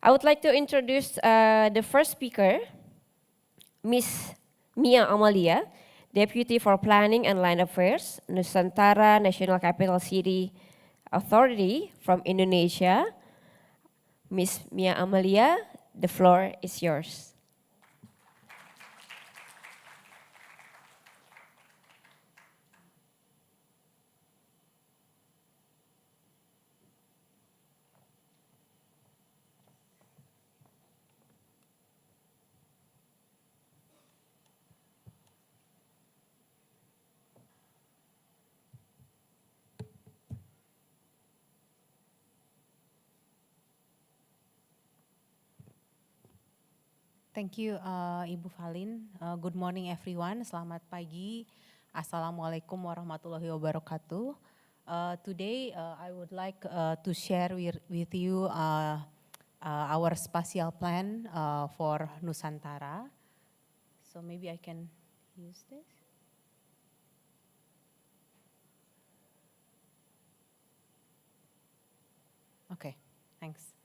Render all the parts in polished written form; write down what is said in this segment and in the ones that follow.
I would like to introduce the first speaker, Miss Mia Amalia, Deputy for Planning and Land Affairs, Nusantara National Capital City Authority from Indonesia. Miss Mia Amalia, the floor is yours. Thank you, Ibu Falin. Good morning, everyone. Selamat pagi. Assalamualaikum warahmatullahi wabarakatuh. Today, I would like to share with you our spatial plan for Nusantara. So maybe I can use this. Okay, thanks.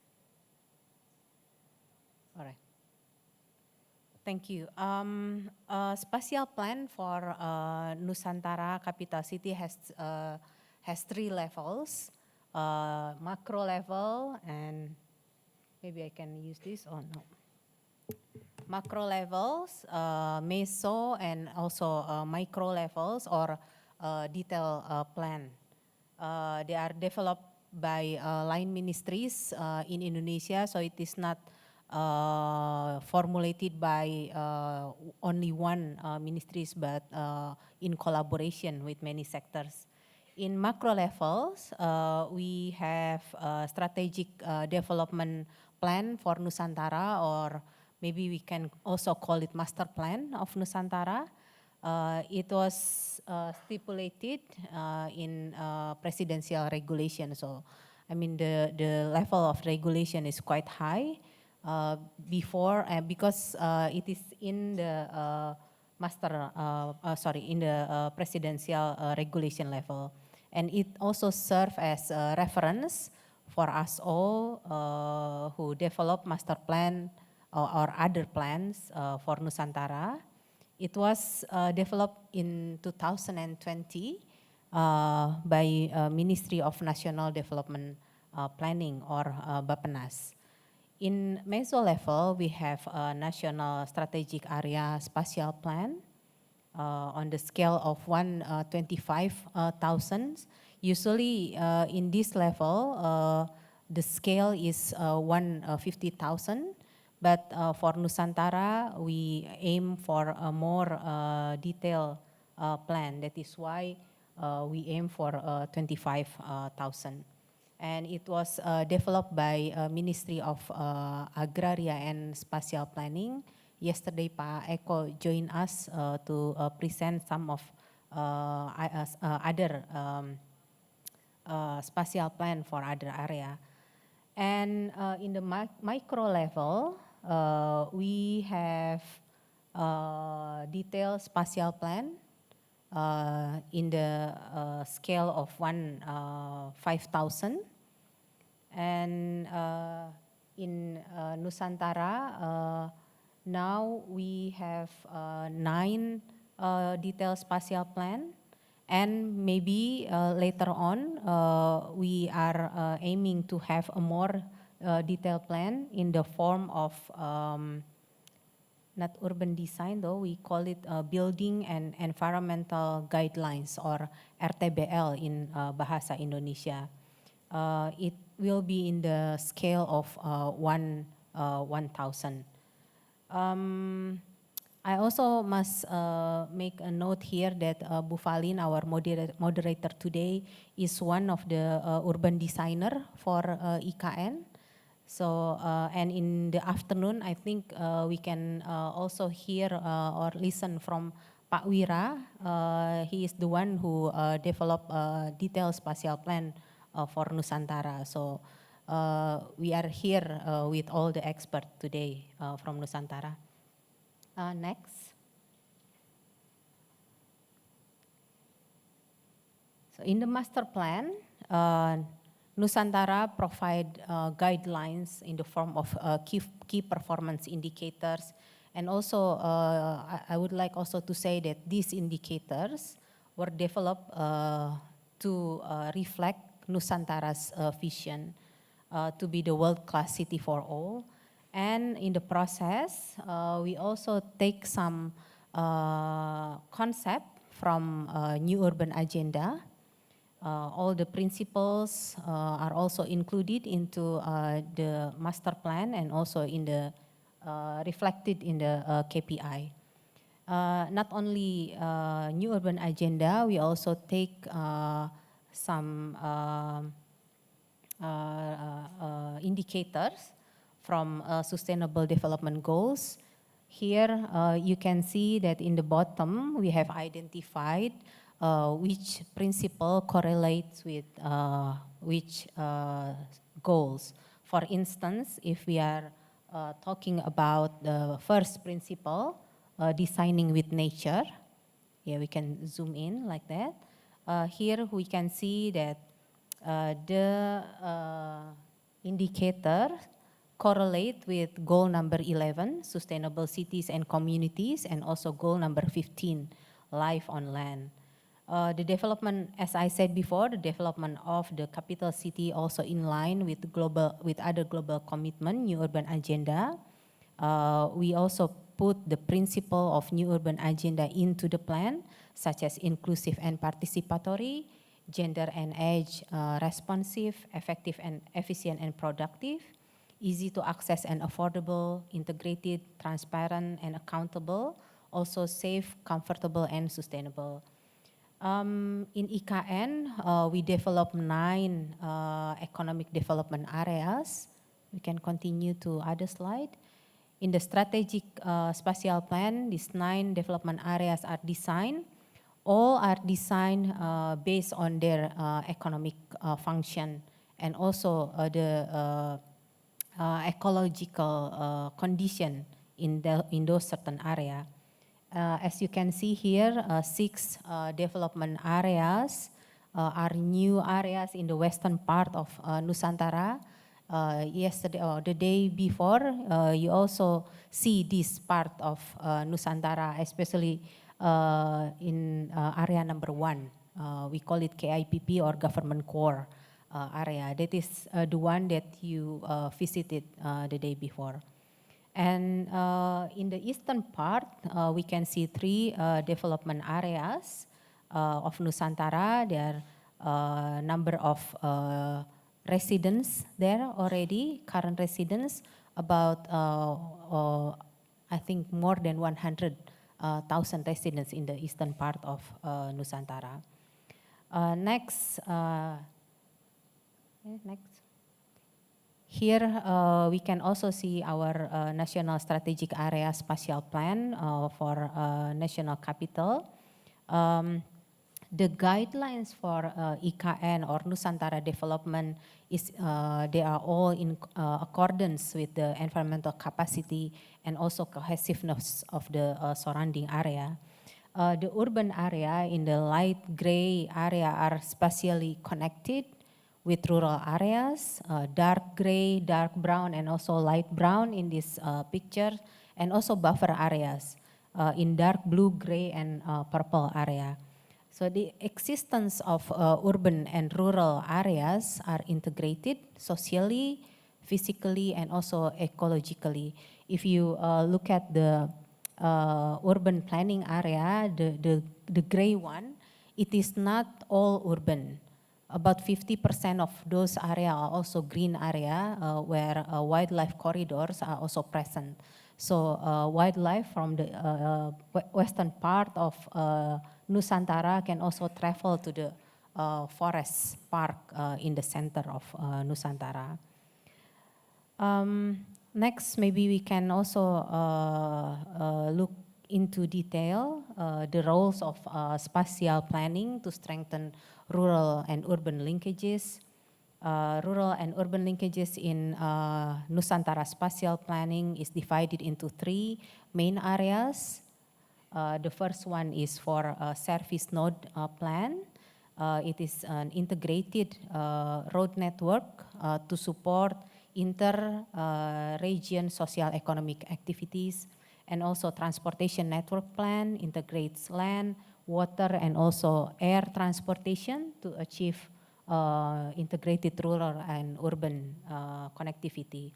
All right. Thank you. Spatial plan for Nusantara Capital City has 3 levels, macro level, and maybe I can use this or no. Macro levels, meso, and also micro levels or detail plan. They are developed by line ministries in Indonesia, so it is not formulated by only one ministries, but in collaboration with many sectors. In macro levels, we have a strategic development plan for Nusantara, or maybe we can also call it master plan of Nusantara. It was stipulated in presidential regulation. So, I mean, the level of regulation is quite high because it is in the in the presidential regulation level. And it also serves as a reference for us all who develop master plan or other plans for Nusantara. It was developed in 2020 by Ministry of National Development Planning or Bappenas. In meso level, we have a National Strategic Area Spatial Plan on the scale of 125,000. Usually in this level, the scale is 150,000. But for Nusantara, we aim for a more detailed plan. That is why we aim for 25,000. And it was developed by Ministry of Agraria and Spatial Planning. Yesterday, Pak Eko joined us to present some of other spatial plan for other area. And in the micro level, we have detailed spatial plan in the scale of 5,000. And in Nusantara, now we have 9 detailed spatial plan. And maybe later on, we are aiming to have a more detailed plan in the form of not urban design though, we call it building and environmental guidelines or RTBL in Bahasa Indonesia. It will be in the scale of 1,000. I also must make a note here that Bu Falin, our moderator today, is one of the urban designer for IKN. So, and in the afternoon, I think we can also hear or listen from Pak Wira. He is the one who developed a detailed spatial plan for Nusantara. So, we are here with all the experts today from Nusantara. Next. So in the master plan, Nusantara provide guidelines in the form of key performance indicators. And also, I would like also to say that these indicators were developed to reflect Nusantara's vision to be the world-class city for all. And in the process, we also take some concept from New Urban Agenda. All the principles are also included into the master plan and also in the reflected in the KPI. Not only New Urban Agenda, we also take some indicators from Sustainable Development Goals. Here you can see that in the bottom we have identified which principle correlates with which goals. For instance, if we are talking about the first principle, designing with nature, yeah, we can zoom in like that. Here we can see that the indicator correlate with goal number 11, sustainable cities and communities, and also goal number 15, life on land. The development, as I said before, the development of the capital city also in line with other global commitment, New Urban Agenda. We also put the principle of New Urban Agenda into the plan, such as inclusive and participatory, gender and age responsive, effective and efficient and productive, easy to access and affordable, integrated, transparent and accountable, also safe, comfortable and sustainable. In IKN, we developed 9 economic development areas. We can continue to other slide. In the strategic spatial plan, these 9 development areas are designed. All are designed based on their economic function and also the ecological condition in those certain area. As you can see here, 6 development areas are new areas in the western part of Nusantara. Yesterday or the day before, you also see this part of Nusantara, especially in area number 1. We call it KIPP or Government Core area. That is the one that you visited the day before. And in the eastern part, we can see 3 development areas of Nusantara. There are number of residents there already, current residents, about I think more than 100,000 residents in the eastern part of Nusantara. Next. Here we can also see our National Strategic Area Spatial Plan for National Capital. The guidelines for IKN or Nusantara development is they are all in accordance with the environmental capacity and also cohesiveness of the surrounding area. The urban area in the light gray area are spatially connected with rural areas, dark gray, dark brown, and also light brown in this picture, and also buffer areas in dark blue, gray, and purple area. So the existence of urban and rural areas are integrated socially, physically, and also ecologically. If you look at the urban planning area, the gray one, it is not all urban. About 50% of those areas are also green area where wildlife corridors are also present. So wildlife from the western part of Nusantara can also travel to the forest park in the center of Nusantara. Next, maybe we can also look into detail the roles of spatial planning to strengthen rural and urban linkages. Rural and urban linkages in Nusantara spatial planning is divided into 3 main areas. The first one is for service node plan. It is an integrated road network to support inter-region social economic activities, and also transportation network plan integrates land, water, and also air transportation to achieve integrated rural and urban connectivity.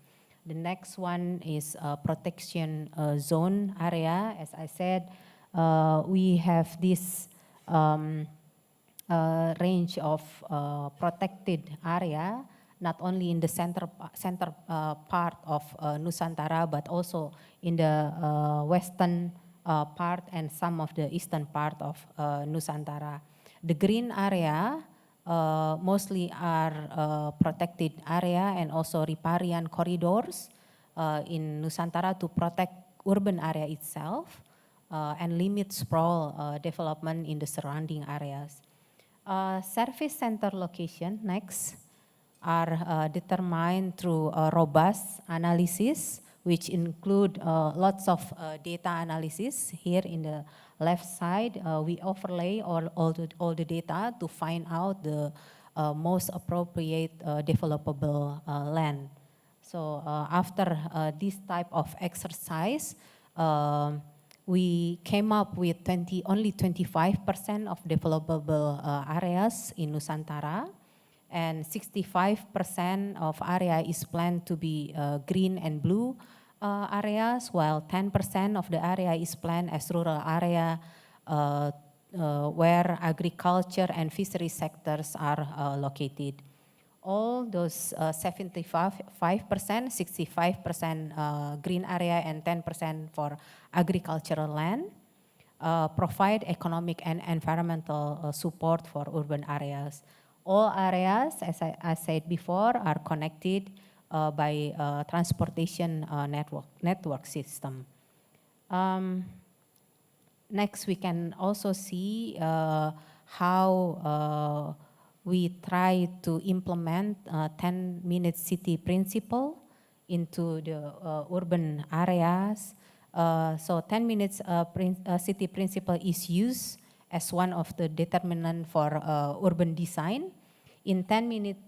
The next one is protection zone area. As I said, we have this range of protected area, not only in the center part of Nusantara, but also in the western part and some of the eastern part of Nusantara. The green area mostly are protected area and also riparian corridors in Nusantara to protect urban area itself and limit sprawl development in the surrounding areas. Service center location, next, are determined through robust analysis, which include lots of data analysis. Here in the left side, we overlay all the data to find out the most appropriate developable land. So after this type of exercise, we came up with only 25% of developable areas in Nusantara, and 65% of area is planned to be green and blue areas, while 10% of the area is planned as rural area where agriculture and fishery sectors are located. All those 75%, 65% green area and 10% for agricultural land provide economic and environmental support for urban areas. All areas, as I said before, are connected by transportation network system. Next, we can also see how we try to implement 10-minute city principle into the urban areas. So 10 minutes city principle is used as one of the determinant for urban design. In 10 minutes,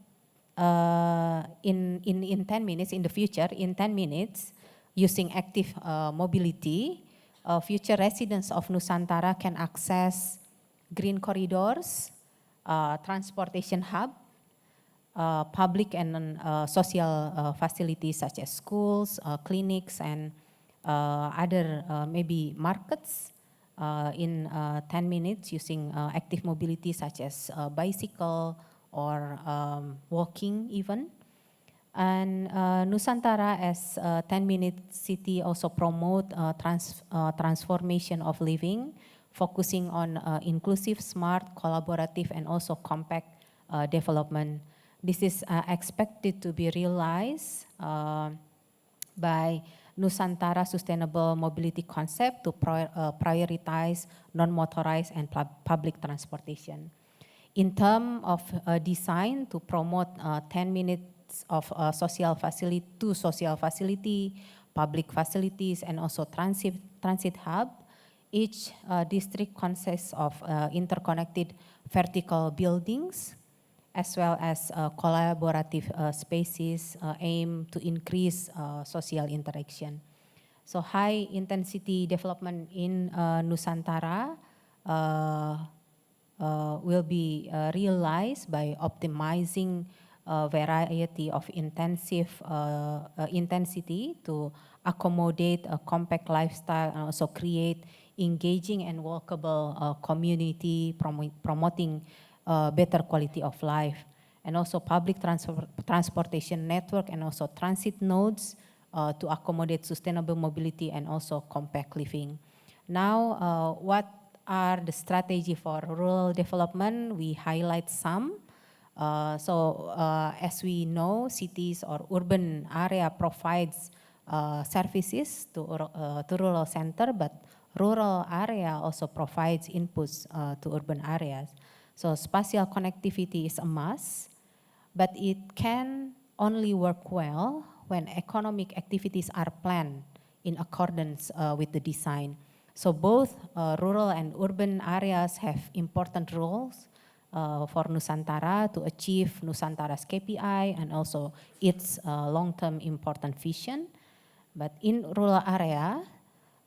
in 10 minutes in the future, in 10 minutes, using active mobility, future residents of Nusantara can access green corridors, transportation hub, public and social facilities such as schools, clinics, and other maybe markets in 10 minutes using active mobility such as bicycle or walking even. And Nusantara as a 10-minute city also promote transformation of living, focusing on inclusive, smart, collaborative, and also compact development. This is expected to be realized by Nusantara Sustainable Mobility Concept to prioritize non-motorized and public transportation. In terms of design to promote 10 minutes of social facility, public facilities, and also transit hub, each district consists of interconnected vertical buildings as well as collaborative spaces aim to increase social interaction. So high intensity development in Nusantara will be realized by optimizing a variety of intensity to accommodate a compact lifestyle and also create engaging and walkable community, promoting better quality of life, and also public transportation network and also transit nodes to accommodate sustainable mobility and also compact living. Now, what are the strategy for rural development? We highlight some. As we know, cities or urban area provides services to rural center, but rural area also provides inputs to urban areas. So spatial connectivity is a must, but it can only work well when economic activities are planned in accordance with the design. So both rural and urban areas have important roles for Nusantara to achieve Nusantara's KPI and also its long-term important vision. But in rural area,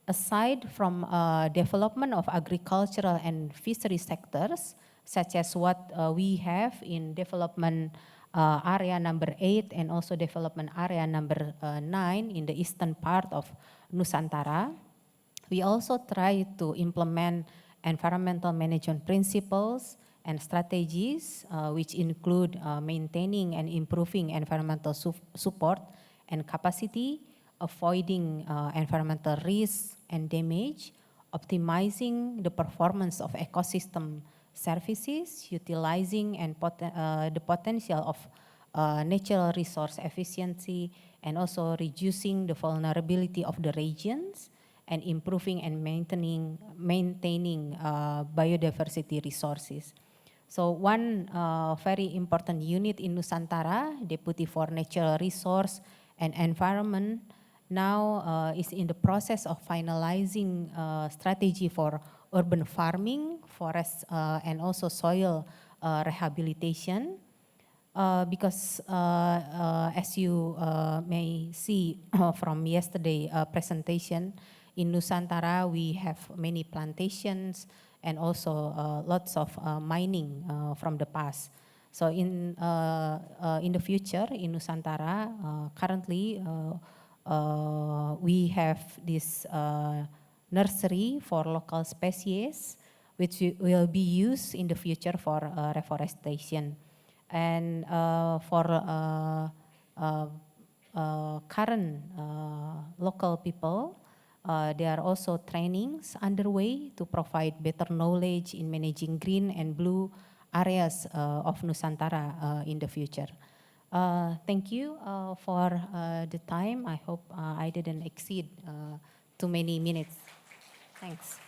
aside from development of agricultural and fishery sectors, such as what we have in development area number 8 and also development area number 9 in the eastern part of Nusantara, we also try to implement environmental management principles and strategies, which include maintaining and improving environmental support and capacity, avoiding environmental risks and damage, optimizing the performance of ecosystem services, utilizing and the potential of natural resource efficiency, and also reducing the vulnerability of the regions, and improving and maintaining biodiversity resources. So one very important unit in Nusantara, Deputy for Natural Resource and Environment, now is in the process of finalizing strategy for urban farming, forest, and also soil rehabilitation. Because as you may see from yesterday presentation, in Nusantara we have many plantations and also lots of mining from the past. So in the future in Nusantara, currently we have this nursery for local species, which will be used in the future for reforestation. And for current local people, there are also trainings underway to provide better knowledge in managing green and blue areas of Nusantara in the future. Thank you for the time. I hope I didn't exceed too many minutes. Thanks.